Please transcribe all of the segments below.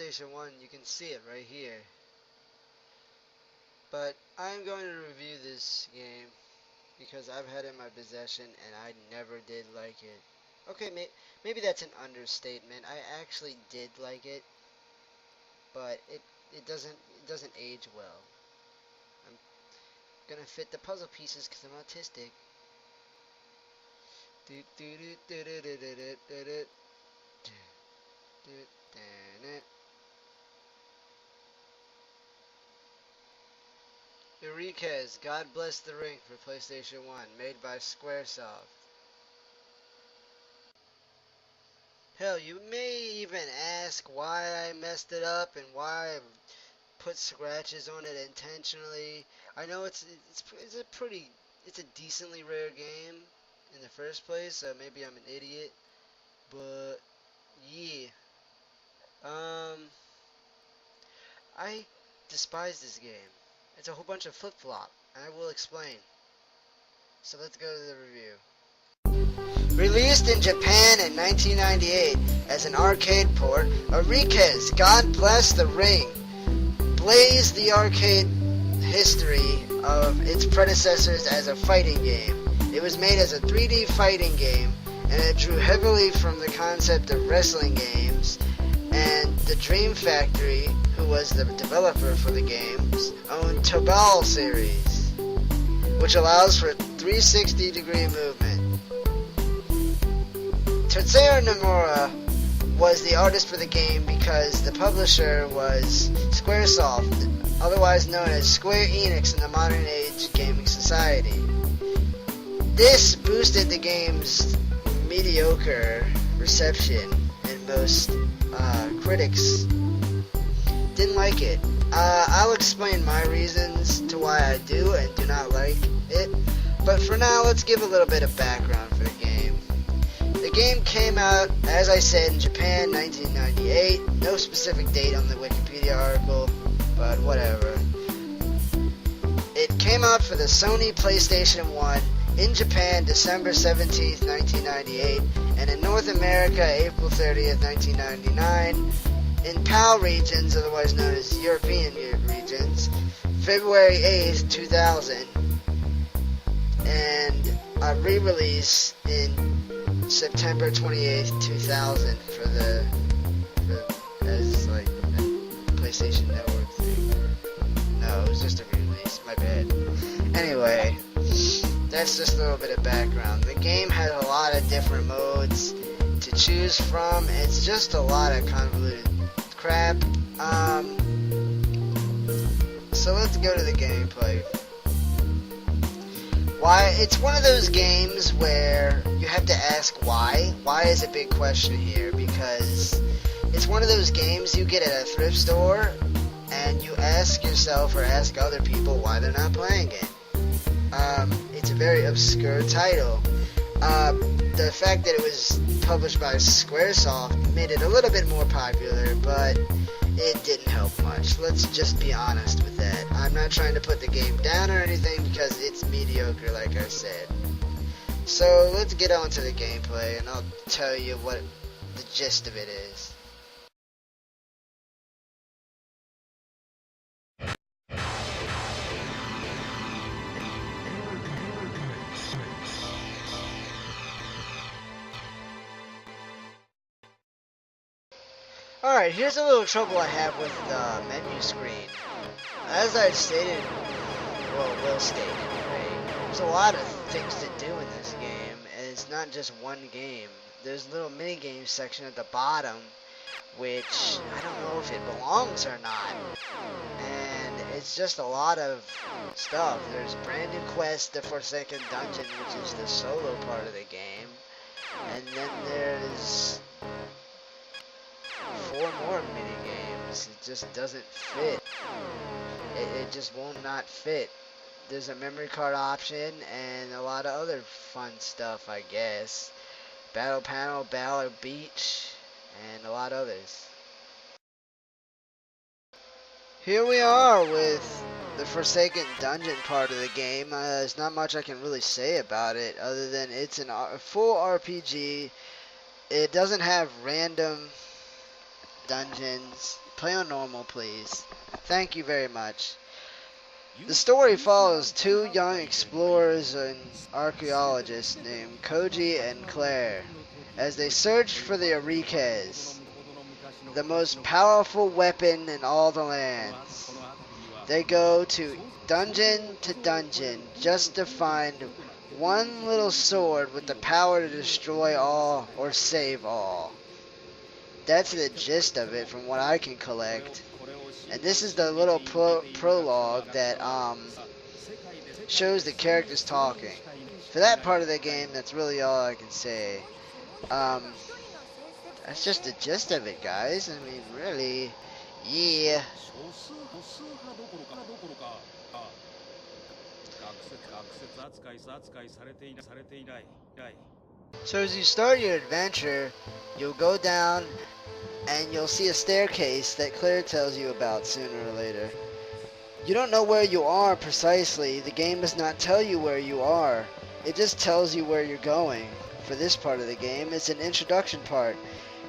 PlayStation 1, you can see it right here. But I'm going to review this game because I've had it in my possession and I never did like it. Okay, maybe that's an understatement. I actually did like it, but it doesn't age well. I'm gonna fit the puzzle pieces because I'm autistic. Ehrgeiz, God Bless the Ring for PlayStation 1, made by Squaresoft. Hell, you may even ask why I messed it up and why I put scratches on it intentionally. I know it's a decently rare game in the first place, so maybe I'm an idiot. But yeah, I despise this game. It's a whole bunch of flip-flop, and I will explain. So let's go to the review. Released in Japan in 1998 as an arcade port, Ehrgeiz, God Bless the Ring, blazed the arcade history of its predecessors as a fighting game. It was made as a 3D fighting game, and it drew heavily from the concept of wrestling games, and the Dream Factory, who was the developer for the games, owned Stomachable series, which allows for 360-degree movement. Tetsuya Nomura was the artist for the game because the publisher was Squaresoft, otherwise known as Square Enix in the modern age gaming society. This boosted the game's mediocre reception, and most critics didn't like it. I'll explain my reasons to why I do and do not like it, but for now let's give a little bit of background for the game. The game came out, as I said, in Japan, 1998. No specific date on the Wikipedia article, but whatever. It came out for the Sony PlayStation 1 in Japan, December 17th, 1998, and in North America, April 30th, 1999. In PAL regions, otherwise known as European regions, February 8th, 2000, and a re-release in September 28th, 2000 as like a PlayStation Network thing. No, it was just a re-release, my bad. Anyway, that's just a little bit of background. The game has a lot of different modes to choose from. It's just a lot of convoluted crap. So let's go to the gameplay. Why? It's one of those games where you have to ask why. Why is a big question here, because it's one of those games you get at a thrift store and you ask yourself or ask other people why they're not playing it. It's a very obscure title. The fact that it was published by Squaresoft made it a little bit more popular, but it didn't help much. Let's just be honest with that. I'm not trying to put the game down or anything because it's mediocre, like I said. So let's get on to the gameplay and I'll tell you what the gist of it is. Alright, here's a little trouble I have with the menu screen. As I've stated, will state anyway, there's a lot of things to do in this game, and it's not just one game. There's a little mini-game section at the bottom, which I don't know if it belongs or not. And it's just a lot of stuff. There's brand new quest, the Forsaken Dungeon, which is the solo part of the game. And then there's 4 more mini games. It just doesn't fit. It just won't not fit. There's a memory card option and a lot of other fun stuff, I guess. Battle Panel, Battle Beach, and a lot of others. Here we are with the Forsaken Dungeon part of the game. There's not much I can really say about it other than it's a full RPG. It doesn't have random dungeons, Play on normal, please. Thank you very much. The story follows two young explorers and archaeologists named Koji and Claire as they search for the Ehrgeiz, the most powerful weapon in all the lands. They go dungeon to dungeon just to find one little sword with the power to destroy all or save all. That's the gist of it from what I can collect. And this is the little prologue that shows the characters talking. For that part of the game, that's really all I can say. That's just the gist of it, guys. I mean, really, yeah. So as you start your adventure, you'll go down and you'll see a staircase that Claire tells you about sooner or later. You don't know where you are precisely. The game does not tell you where you are. It just tells you where you're going. For this part of the game, it's an introduction part.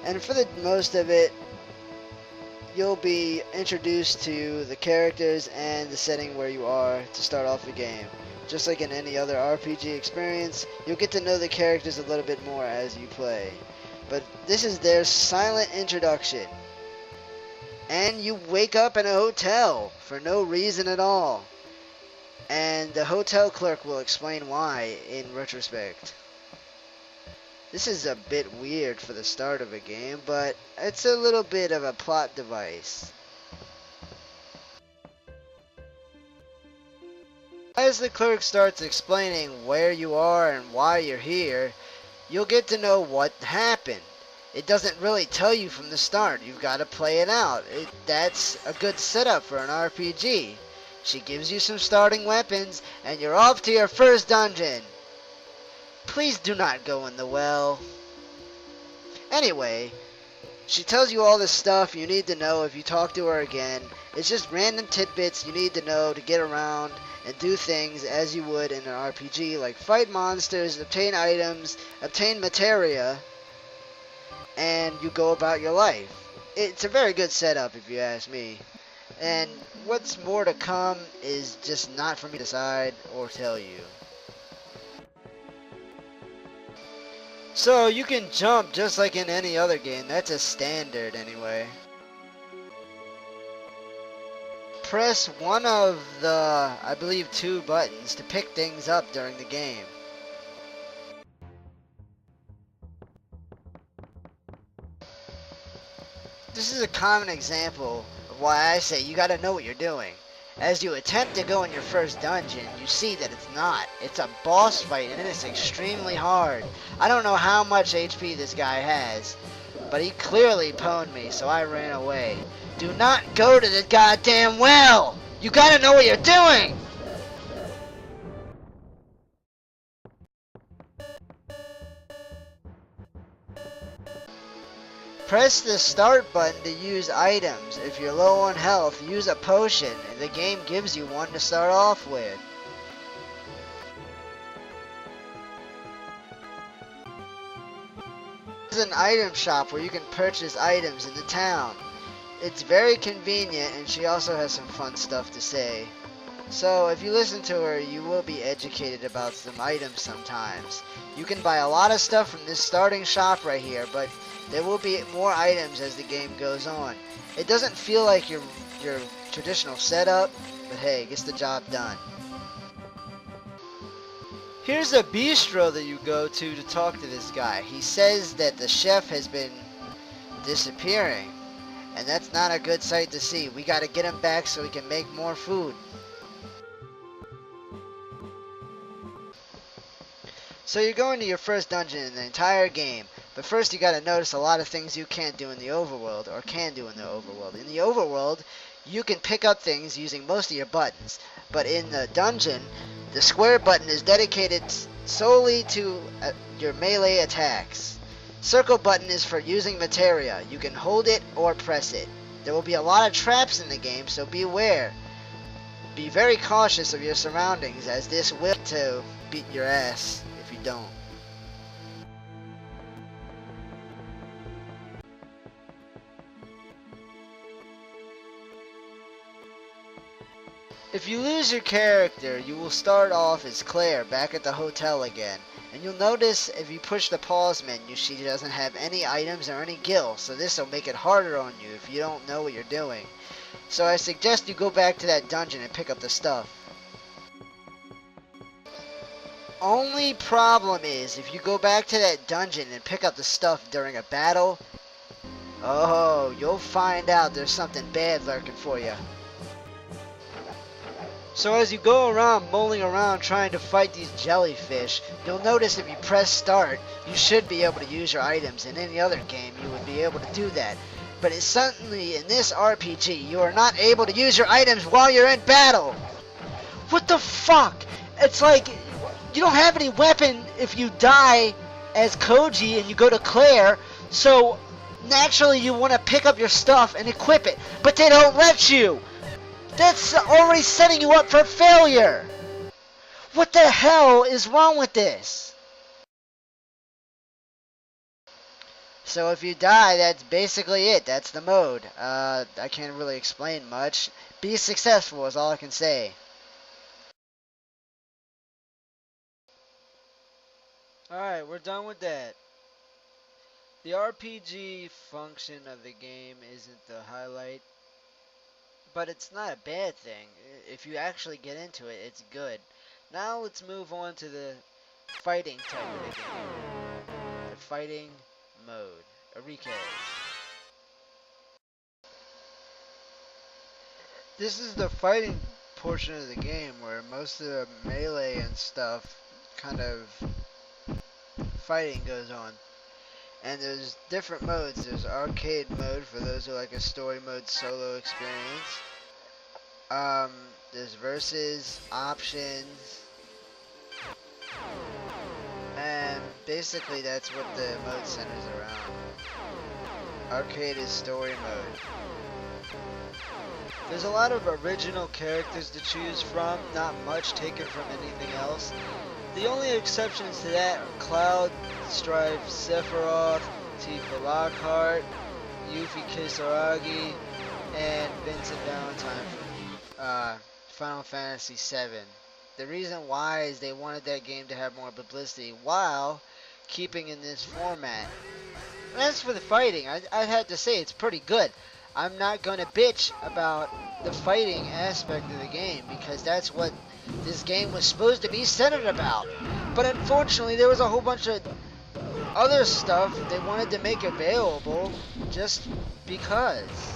And for the most of it, you'll be introduced to the characters and the setting where you are to start off the game. Just like in any other RPG experience, you'll get to know the characters a little bit more as you play. But this is their silent introduction. And you wake up in a hotel for no reason at all. And the hotel clerk will explain why in retrospect. This is a bit weird for the start of a game, but it's a little bit of a plot device. As the clerk starts explaining where you are and why you're here, you'll get to know what happened. It doesn't really tell you from the start. You've got to play it out. That's a good setup for an RPG. She gives you some starting weapons, and you're off to your first dungeon. Please do not go in the well. Anyway, she tells you all this stuff you need to know if you talk to her again. It's just random tidbits you need to know to get around and do things as you would in an RPG, like fight monsters, obtain items, obtain materia, and you go about your life. It's a very good setup if you ask me. And what's more to come is just not for me to decide or tell you. So you can jump just like in any other game. That's a standard anyway. Press one of the, I believe, 2 buttons to pick things up during the game. This is a common example of why I say you gotta know what you're doing. As you attempt to go in your first dungeon, you see that it's not. It's a boss fight and it is extremely hard. I don't know how much HP this guy has, but he clearly pwned me, so I ran away. Do not go to the goddamn well! You gotta know what you're doing! Press the start button to use items. If you're low on health, use a potion, and the game gives you one to start off with. There's an item shop where you can purchase items in the town. It's very convenient, and she also has some fun stuff to say. So if you listen to her, you will be educated about some items sometimes. You can buy a lot of stuff from this starting shop right here, but there will be more items as the game goes on. It doesn't feel like your traditional setup, but hey, it gets the job done. Here's a bistro that you go to talk to this guy. He says that the chef has been disappearing, and that's not a good sight to see. We gotta get him back so we can make more food. So you're going to your first dungeon in the entire game, but first you gotta notice a lot of things you can't do in the overworld, or can do in the overworld. In the overworld, you can pick up things using most of your buttons, but in the dungeon, the square button is dedicated solely to your melee attacks. Circle button is for using materia. You can hold it or press it. There will be a lot of traps in the game, so beware. Be very cautious of your surroundings, as this will to beat your ass if you don't. If you lose your character, you will start off as Claire back at the hotel again. And you'll notice if you push the pause menu, she doesn't have any items or any gills, so this will make it harder on you if you don't know what you're doing. So I suggest you go back to that dungeon and pick up the stuff. Only problem is, if you go back to that dungeon and pick up the stuff during a battle, oh, you'll find out there's something bad lurking for you. So as you go around mulling around trying to fight these jellyfish, you'll notice if you press start, you should be able to use your items. In any other game, you would be able to do that. But it's suddenly in this RPG, you are not able to use your items while you're in battle. What the fuck? It's like, you don't have any weapon if you die as Koji and you go to Claire, so naturally you want to pick up your stuff and equip it, but they don't let you. That's already setting you up for failure. What the hell is wrong with this? So if you die, that's basically it. That's the mode. I can't really explain much. Be successful is all I can say. Alright, we're done with that. The RPG function of the game isn't the highlight, but it's not a bad thing. If you actually get into it, it's good. Now let's move on to the fighting type of the game. The fighting mode. Ehrgeiz. This is the fighting portion of the game where most of the melee and stuff kind of fighting goes on. And there's different modes. There's arcade mode for those who like a story mode solo experience. There's versus, options, and basically that's what the mode centers around. Arcade is story mode. There's a lot of original characters to choose from, not much taken from anything else. The only exceptions to that are Cloud, Strife, Sephiroth, Tifa Lockhart, Yuffie Kisaragi, and Vincent Valentine from Final Fantasy VII. The reason why is they wanted that game to have more publicity while keeping in this format. And as for the fighting, I had to say it's pretty good. I'm not going to bitch about the fighting aspect of the game because that's what this game was supposed to be centered about. But unfortunately, there was a whole bunch of other stuff they wanted to make available just because.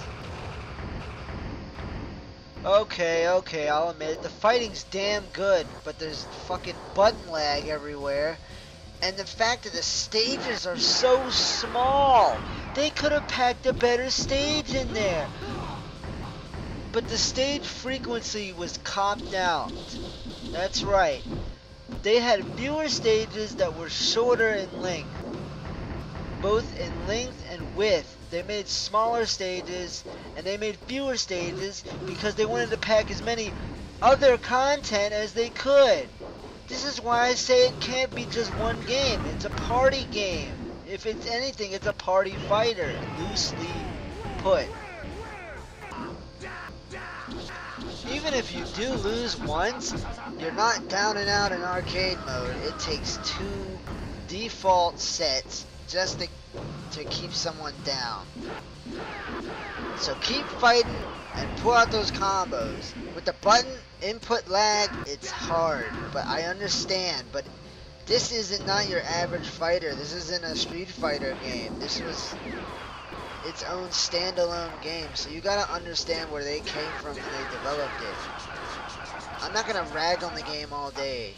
Okay, I'll admit it. The fighting's damn good, but there's fucking button lag everywhere. And the fact that the stages are so small. They could have packed a better stage in there. But the stage frequency was copped out. That's right. They had fewer stages that were shorter in length. Both in length and width. They made smaller stages and they made fewer stages because they wanted to pack as many other content as they could. This is why I say it can't be just one game. It's a party game. If it's anything, it's a party fighter, loosely put. Even if you do lose once, you're not down and out in arcade mode. It takes 2 default sets just to keep someone down. So keep fighting and pull out those combos. With the button input lag, it's hard, but I understand. But this isn't not your average fighter. This isn't a Street Fighter game. This was its own standalone game, so you gotta understand where they came from when they developed it. I'm not gonna rag on the game all day,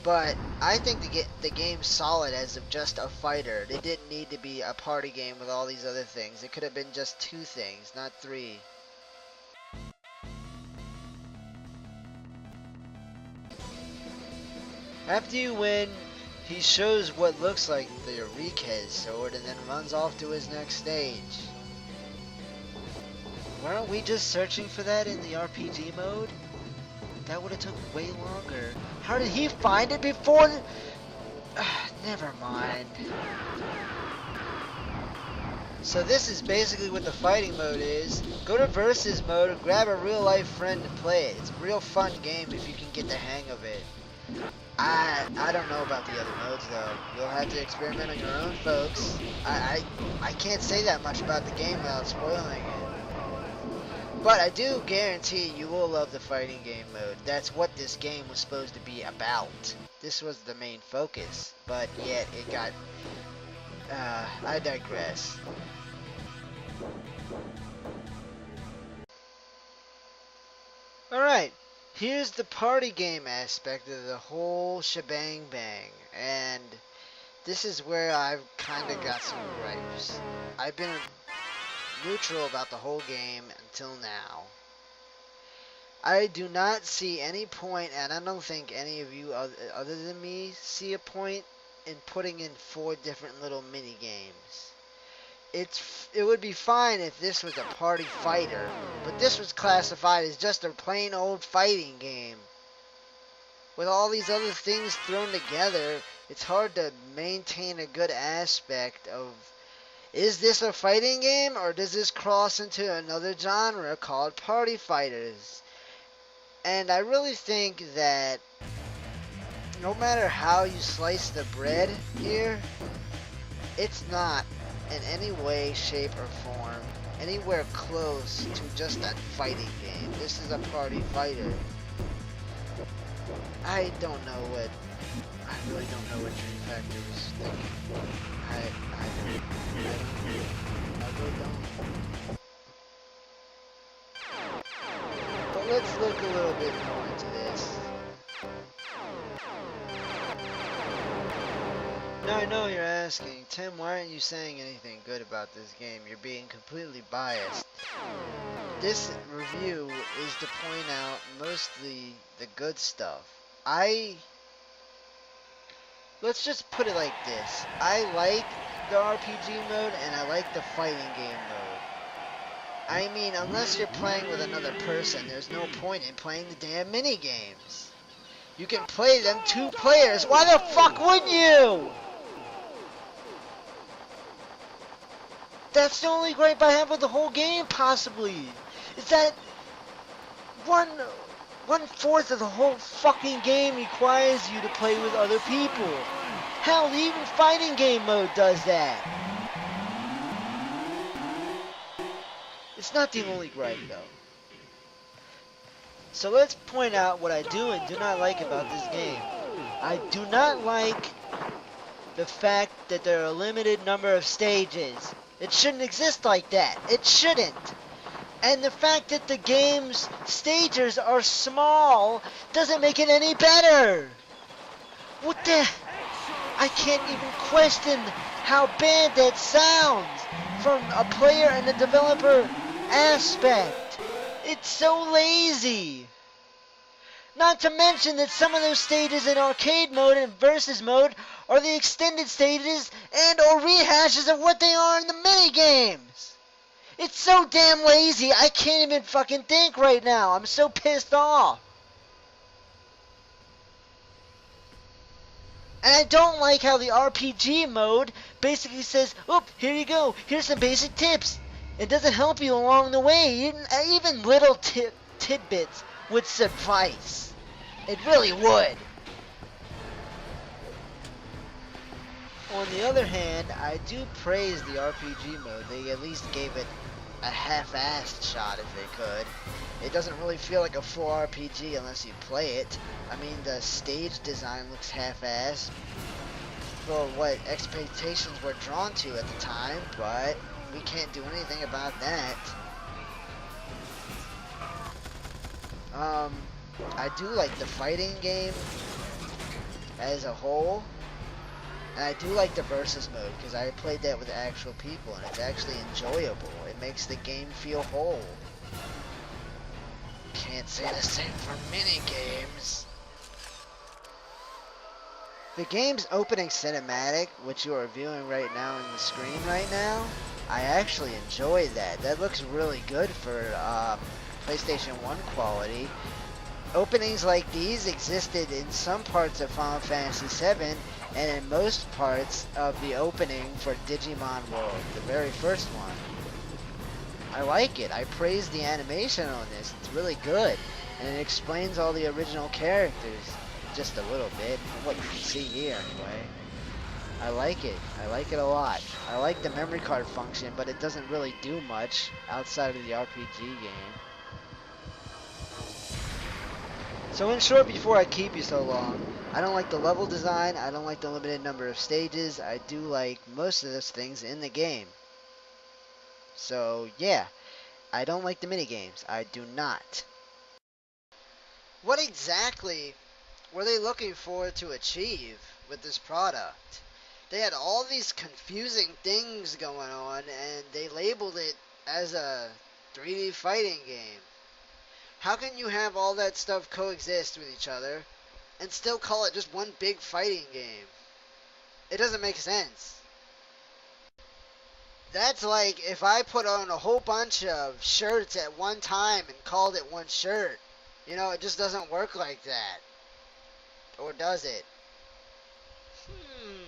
but I think the game's solid as of just a fighter. It didn't need to be a party game with all these other things. It could have been just 2 things, not 3. After you win, he shows what looks like the Ehrgeiz sword and then runs off to his next stage. Weren't we just searching for that in the RPG mode? That would have took way longer. How did he find it before? Never mind. So this is basically what the fighting mode is. Go to versus mode, grab a real life friend and play it. It's a real fun game if you can get the hang of it. I don't know about the other modes though. You'll have to experiment on your own, folks. I can't say that much about the game without spoiling it. But I do guarantee you will love the fighting game mode. That's what this game was supposed to be about. This was the main focus, but yet it got... I digress. Alright, here's the party game aspect of the whole shebang bang, and this is where I've kinda got some gripes. I've been neutral about the whole game until now. I do not see any point, and I don't think any of you other than me see a point in putting in 4 different little mini games. It would be fine if this was a party fighter, but this was classified as just a plain old fighting game. With all these other things thrown together, it's hard to maintain a good aspect of, is this a fighting game or does this cross into another genre called party fighters? And I really think that no matter how you slice the bread here, it's not in any way, shape, or form anywhere close to just that fighting game. This is a party fighter. I don't know what... I really don't know what Dream Factor was thinking. I really don't. But let's look a little bit more into this. Now I know you're asking, Tim, why aren't you saying anything good about this game? You're being completely biased. This review is to point out mostly the good stuff. Let's just put it like this. I like the RPG mode and I like the fighting game mode. I mean, unless you're playing with another person, there's no point in playing the damn mini games. You can play them 2 players. Why the fuck wouldn't you? That's the only gripe I have with the whole game, possibly. Is that 1/4 of the whole fucking game requires you to play with other people. Hell, even fighting game mode does that. It's not the only gripe, though. So let's point out what I do and do not like about this game. I do not like the fact that there are a limited number of stages. It shouldn't exist like that. It shouldn't. And the fact that the game's stages are small doesn't make it any better. What the... I can't even question how bad that sounds from a player and a developer aspect. It's so lazy. Not to mention that some of those stages in arcade mode and versus mode are the extended stages and or rehashes of what they are in the mini games. It's so damn lazy, I can't even fucking think right now. I'm so pissed off. And I don't like how the RPG mode basically says, oop, here you go, here's some basic tips. It doesn't help you along the way. Even little tidbits would suffice. It really would. On the other hand, I do praise the RPG mode. They at least gave it a half-assed shot if they could. It doesn't really feel like a full RPG unless you play it. I mean, the stage design looks half-assed for what expectations were drawn to at the time, but we can't do anything about that. I do like the fighting game as a whole. And I do like the versus mode because I played that with actual people and it's actually enjoyable. It makes the game feel whole. Can't say the same for mini games. The game's opening cinematic, which you are viewing right now on the screen right now, I actually enjoy that. That looks really good for PlayStation 1 quality. Openings like these existed in some parts of Final Fantasy VII and in most parts of the opening for Digimon World, the very first one. I like it. I praise the animation on this. It's really good. And it explains all the original characters just a little bit, from what you can see here anyway. I like it. I like it a lot. I like the memory card function, but it doesn't really do much outside of the RPG game. So in short, before I keep you so long, I don't like the level design, I don't like the limited number of stages, I do like most of those things in the game. So yeah, I don't like the minigames. I do not. What exactly were they looking for to achieve with this product? They had all these confusing things going on, and they labeled it as a 3D fighting game. How can you have all that stuff coexist with each other and still call it just one big fighting game? It doesn't make sense. That's like if I put on a whole bunch of shirts at one time and called it one shirt. You know, it just doesn't work like that. Or does it? Hmm.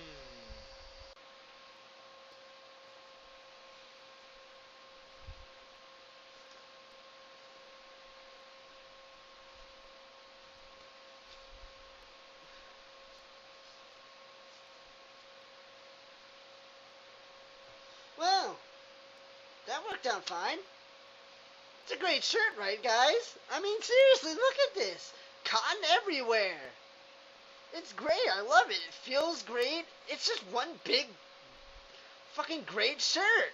Well, that worked out fine. It's a great shirt, right, guys? I mean, seriously, look at this. Cotton everywhere. It's great. I love it. It feels great. It's just one big fucking great shirt.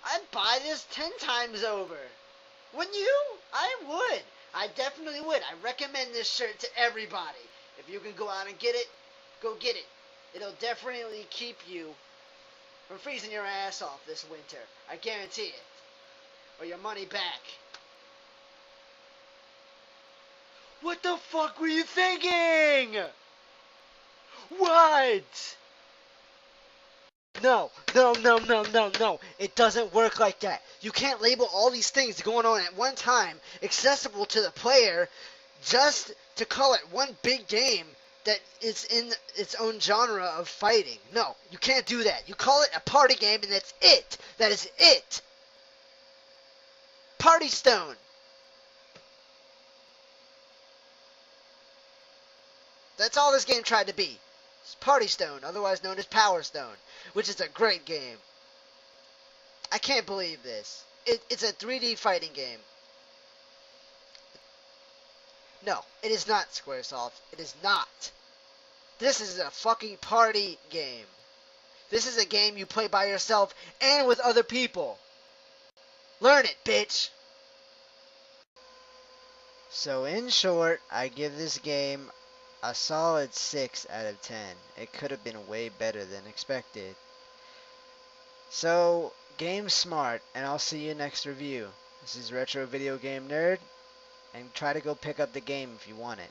I'd buy this 10 times over. Wouldn't you? I would. I definitely would. I recommend this shirt to everybody. If you can go out and get it, go get it. It'll definitely keep you from freezing your ass off this winter. I guarantee it. Or your money back. What the fuck were you thinking? What? No, no, no, no, no, no. It doesn't work like that. You can't label all these things going on at one time accessible to the player just to call it one big game that is in its own genre of fighting. No, you can't do that. You call it a party game and that's it. That is it. Party Stone. That's all this game tried to be. It's Party Stone, otherwise known as Power Stone, which is a great game. I can't believe this. It's a 3D fighting game. No, it is not, Squaresoft. It is not. This is a fucking party game. This is a game you play by yourself and with other people. Learn it, bitch. So in short, I give this game a solid 6 out of 10. It could have been way better than expected. So, game smart, and I'll see you next review. This is Retro Video Game Nerd, and try to go pick up the game if you want it.